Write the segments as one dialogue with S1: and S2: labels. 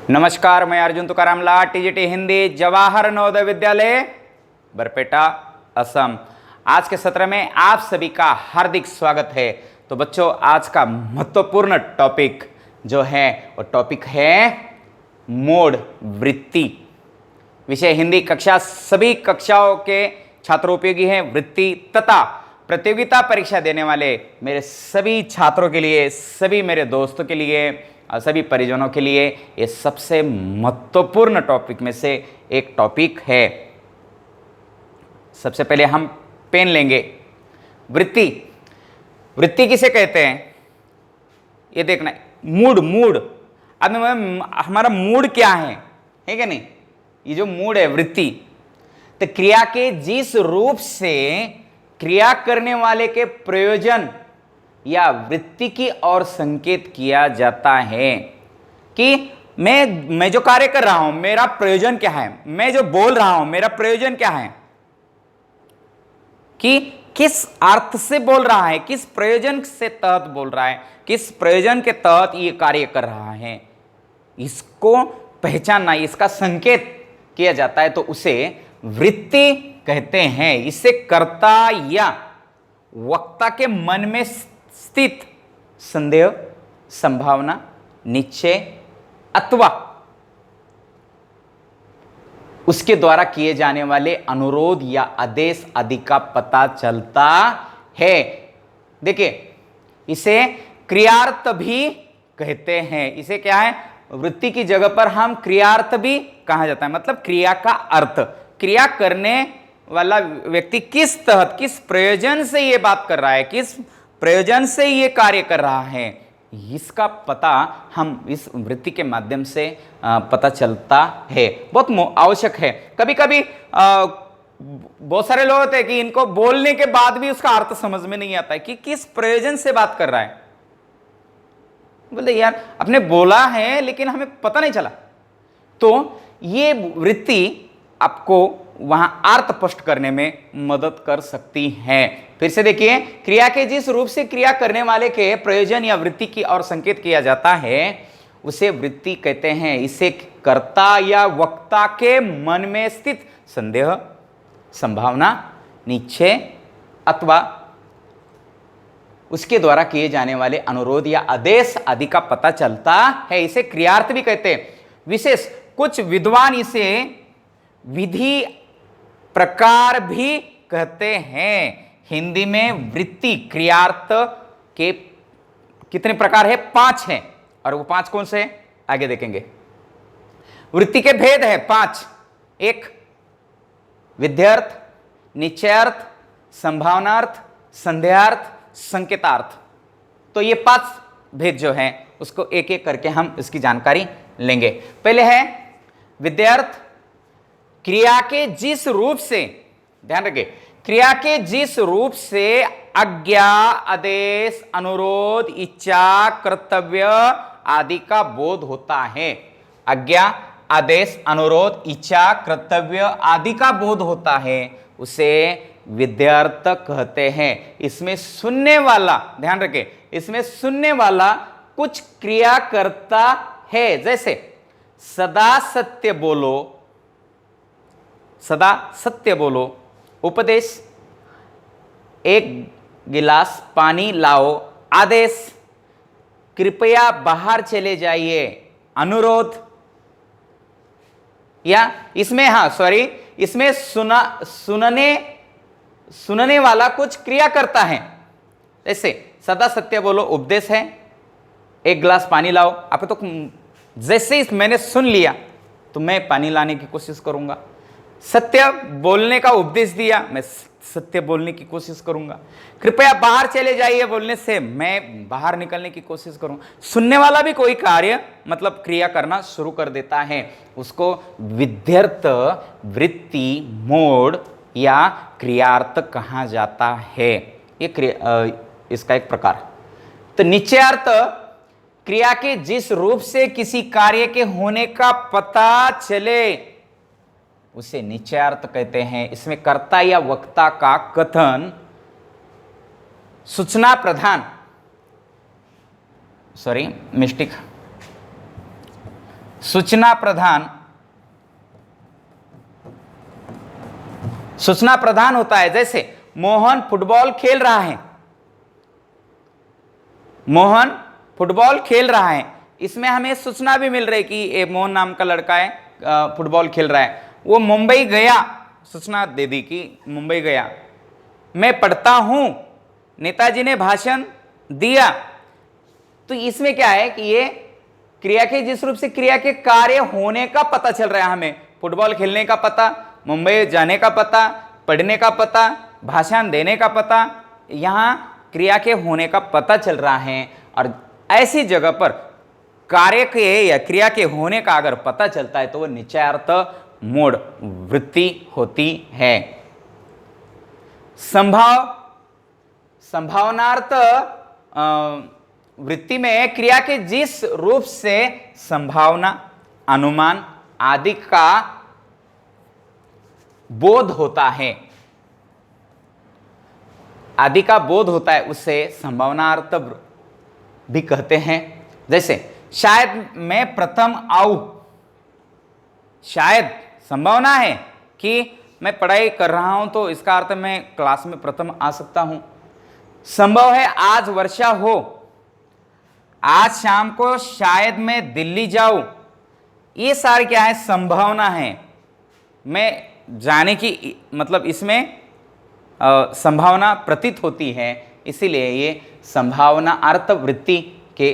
S1: नमस्कार, मैं अर्जुन तुकाराम लाट, टीजीटी हिंदी, जवाहर नवोदय विद्यालय, बरपेटा, असम। आज के सत्र में आप सभी का हार्दिक स्वागत है। तो बच्चों, आज का महत्वपूर्ण टॉपिक जो है वो टॉपिक है मोड वृत्ति। विषय हिंदी कक्षा, सभी कक्षाओं के छात्रों उपयोगी है। वृत्ति तथा प्रतियोगिता परीक्षा देने वाले मेरे सभी छात्रों के लिए, सभी मेरे दोस्तों के लिए और सभी परिजनों के लिए ये सबसे महत्वपूर्ण टॉपिक में से एक टॉपिक है। सबसे पहले हम पेन लेंगे। वृत्ति, वृत्ति किसे कहते हैं ये देखना। मूड, अब हमारा मूड क्या है क्या नहीं? ये जो मूड है वृत्ति, तो क्रिया के जिस रूप से क्रिया करने वाले के प्रयोजन या वृत्ति की ओर संकेत किया जाता है कि मैं जो कार्य कर रहा हूं मेरा प्रयोजन क्या है, मैं जो बोल रहा हूं मेरा प्रयोजन क्या है, कि किस अर्थ से बोल रहा है, किस प्रयोजन से तहत बोल रहा है, किस प्रयोजन के तहत ये कार्य कर रहा है, इसको पहचानना, इसका संकेत किया जाता है तो उसे वृत्ति कहते हैं। इससे कर्ता या वक्ता के मन में स्थित संदेह, संभावना, निश्चय अथवा उसके द्वारा किए जाने वाले अनुरोध या आदेश आदि का पता चलता है। देखिए, इसे क्रियार्थ भी कहते हैं। इसे क्या है? वृत्ति की जगह पर हम क्रियार्थ भी कहा जाता है, मतलब क्रिया का अर्थ। क्रिया करने वाला व्यक्ति किस तहत, किस प्रयोजन से ये बात कर रहा है, किस प्रयोजन से ये कार्य कर रहा है, इसका पता हम इस वृत्ति के माध्यम से पता चलता है। बहुत आवश्यक है। कभी कभी बहुत सारे लोग होते हैं कि इनको बोलने के बाद भी उसका अर्थ समझ में नहीं आता है कि किस प्रयोजन से बात कर रहा है। बोलते यार आपने बोला है लेकिन हमें पता नहीं चला। तो ये वृत्ति आपको वहां अर्थ स्पष्ट करने में मदद कर सकती है। फिर से देखिए, क्रिया के जिस रूप से क्रिया करने वाले के प्रयोजन या वृत्ति की ओर संकेत किया जाता है उसे वृत्ति कहते हैं। इसे कर्ता या वक्ता के मन में स्थित संदेह, संभावना, निश्चय अथवा उसके द्वारा किए जाने वाले अनुरोध या आदेश आदि का पता चलता है। इसे क्रियार्थ भी कहते हैं। विशेष कुछ विद्वान इसे विधि प्रकार भी कहते हैं। हिंदी में वृत्ति क्रियार्थ के कितने प्रकार है? 5 हैं। और वो 5 कौन से हैं? आगे देखेंगे। वृत्ति के भेद है 5। 1 विध्यर्थ, निश्चयार्थ, संभावनार्थ, संदेहार्थ, संकेतार्थ। तो ये 5 भेद जो हैं उसको एक एक करके हम इसकी जानकारी लेंगे। पहले है विध्यर्थ। क्रिया के जिस रूप से, ध्यान रखिए, क्रिया के जिस रूप से आज्ञा, आदेश, अनुरोध, इच्छा, कर्तव्य आदि का बोध होता है। आज्ञा, आदेश, अनुरोध, इच्छा, कर्तव्य आदि का बोध होता है उसे विध्यर्थ कहते हैं। इसमें सुनने वाला, ध्यान रखिए, इसमें सुनने वाला कुछ क्रिया करता है। जैसे सदा सत्य बोलो, सदा सत्य बोलो, उपदेश, एक गिलास पानी लाओ, आदेश, कृपया बाहर चले जाइए, अनुरोध। या इसमें इसमें सुनने वाला कुछ क्रिया करता है। जैसे सदा सत्य बोलो उपदेश है, एक गिलास पानी लाओ। आप तो जैसे ही मैंने सुन लिया तो मैं पानी लाने की कोशिश करूंगा। सत्य बोलने का उपदेश दिया, मैं सत्य बोलने की कोशिश करूंगा। कृपया बाहर चले जाइए बोलने से मैं बाहर निकलने की कोशिश करूंगा। सुनने वाला भी कोई कार्य, मतलब क्रिया करना शुरू कर देता है। उसको विध्यर्थ वृत्ति, मोड या क्रियार्थ कहा जाता है। ये इसका एक प्रकार। तो निश्चयार्थ, क्रिया के जिस रूप से किसी कार्य के होने का पता चले उसे निश्चयार्थ कहते हैं। इसमें कर्ता या वक्ता का कथन सूचना प्रधान, मिस्टेक, सूचना प्रधान होता है। जैसे मोहन फुटबॉल खेल रहा है, मोहन फुटबॉल खेल रहा है, इसमें हमें सूचना भी मिल रही है कि ये मोहन नाम का लड़का है, फुटबॉल खेल रहा है। वो मुंबई गया, सूचना दे दी कि मुंबई गया। मैं पढ़ता हूं, नेताजी ने भाषण दिया। तो इसमें क्या है कि ये क्रिया के, जिस रूप से क्रिया के कार्य होने का पता चल रहा है हमें, फुटबॉल खेलने का पता, मुंबई जाने का पता, पढ़ने का पता, भाषण देने का पता, यहां क्रिया के होने का पता चल रहा है। और ऐसी जगह पर कार्य के या क्रिया के होने का अगर पता चलता है तो वह निश्चयार्थ मोड वृत्ति होती है। संभावनार्थ वृत्ति में क्रिया के जिस रूप से संभावना, अनुमान आदि का बोध होता है, आदि का बोध होता है, उसे संभावनार्थ भी कहते हैं। जैसे शायद मैं प्रथम आऊं, शायद संभावना है कि मैं पढ़ाई कर रहा हूं तो इसका अर्थ मैं क्लास में प्रथम आ सकता हूं। संभव है आज वर्षा हो, आज शाम को शायद मैं दिल्ली जाऊं, ये सारी क्या है, संभावना है। मैं जाने की मतलब इसमें संभावना प्रतीत होती है, इसीलिए ये संभावना अर्थ वृत्ति के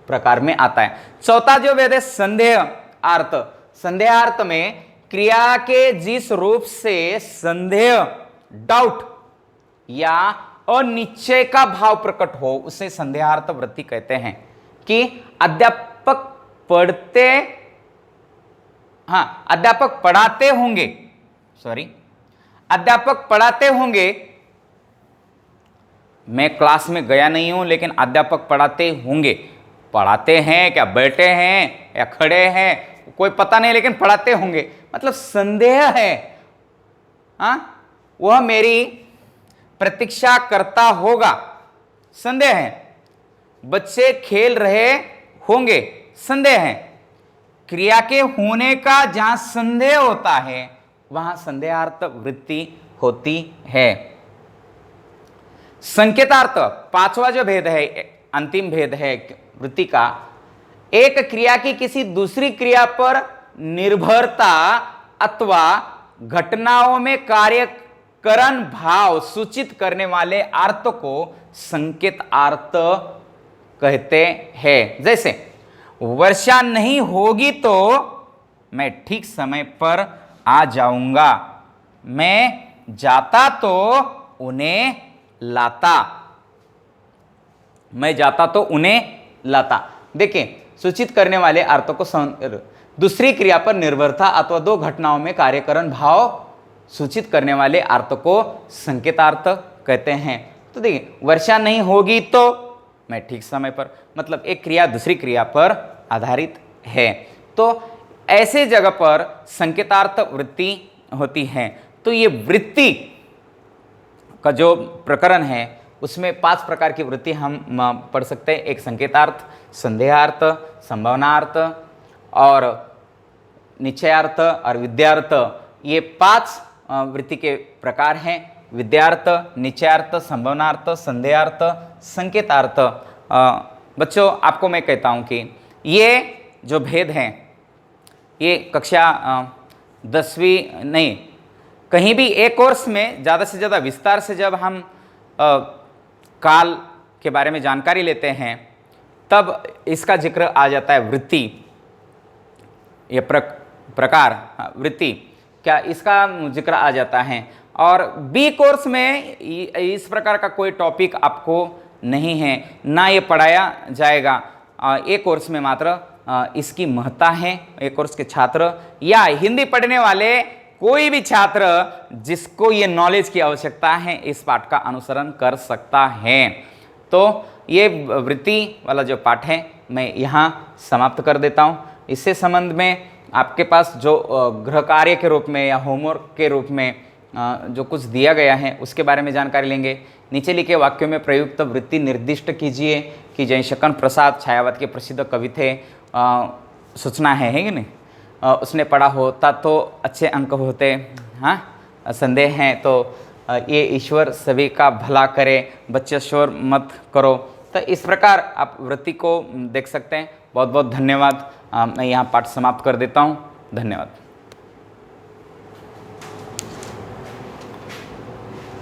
S1: प्रकार में आता है। चौथा जो भेद है संदेह अर्थ। संदेहार्थ में क्रिया के जिस रूप से संदेह, डाउट या अनिश्चय का भाव प्रकट हो उसे संदेहार्थ वृत्ति कहते हैं। कि अध्यापक पढ़ाते होंगे, अध्यापक पढ़ाते होंगे, मैं क्लास में गया नहीं हूं लेकिन अध्यापक पढ़ाते होंगे। पढ़ाते हैं क्या, बैठे हैं या खड़े हैं, कोई पता नहीं, लेकिन पढ़ाते होंगे, मतलब संदेह है। वह मेरी प्रतीक्षा करता होगा, संदेह है। बच्चे खेल रहे होंगे, संदेह है। क्रिया के होने का जहां संदेह होता है वहां संदेहार्थ वृत्ति होती है। संकेतार्थ पांचवा जो भेद है, अंतिम भेद है वृत्ति का, एक क्रिया की किसी दूसरी क्रिया पर निर्भरता अथवा घटनाओं में कार्यकरण भाव सूचित करने वाले अर्थ को संकेत अर्थ कहते हैं। जैसे वर्षा नहीं होगी तो मैं ठीक समय पर आ जाऊंगा, मैं जाता तो उन्हें लाता, मैं जाता तो उन्हें लाता। देखिए, सूचित करने वाले अर्थों को दूसरी क्रिया पर निर्भरता अथवा दो घटनाओं में कार्यकरण भाव सूचित करने वाले अर्थ को संकेतार्थ कहते हैं। तो देखिए, वर्षा नहीं होगी तो मैं ठीक समय पर, मतलब एक क्रिया दूसरी क्रिया पर आधारित है, तो ऐसे जगह पर संकेतार्थ वृत्ति होती है। तो ये वृत्ति का जो प्रकरण है उसमें 5 प्रकार की वृत्ति हम पढ़ सकते हैं। एक संकेतार्थ, संदेहार्थ, संभावनार्थ और निश्चयार्थ और विद्यार्थ, ये 5 वृत्ति के प्रकार हैं। विद्यार्थ, निश्चयार्थ, संभावनार्थ, संदेहार्थ, संकेतार्थ। बच्चों, आपको मैं कहता हूं कि ये जो भेद हैं ये कक्षा 10वीं नहीं, कहीं भी एक कोर्स में ज़्यादा से ज़्यादा विस्तार से जब हम काल के बारे में जानकारी लेते हैं तब इसका जिक्र आ जाता है। वृत्ति, ये प्रकार वृत्ति क्या, इसका जिक्र आ जाता है। और बी कोर्स में इस प्रकार का कोई टॉपिक आपको नहीं है, ना ये पढ़ाया जाएगा। ए कोर्स में मात्र इसकी महत्ता है। ए कोर्स के छात्र या हिंदी पढ़ने वाले कोई भी छात्र जिसको ये नॉलेज की आवश्यकता है इस पाठ का अनुसरण कर सकता है। तो ये वृत्ति वाला जो पाठ है मैं यहाँ समाप्त कर देता हूँ। इससे संबंध में आपके पास जो गृह कार्य के रूप में या होमवर्क के रूप में जो कुछ दिया गया है उसके बारे में जानकारी लेंगे। नीचे लिखे वाक्यों में प्रयुक्त वृत्ति निर्दिष्ट कीजिए कि जयशंकर प्रसाद छायावाद के प्रसिद्ध कवि थे। सोचना है कि नहीं? उसने पढ़ा होता तो अच्छे अंक होते। हाँ, संदेह है तो ये ईश्वर सभी का भला करे, बच्चे शोर मत करो। तो इस प्रकार आप वृत्ति को देख सकते हैं। बहुत बहुत धन्यवाद। मैं यहाँ पाठ समाप्त कर देता हूँ। धन्यवाद।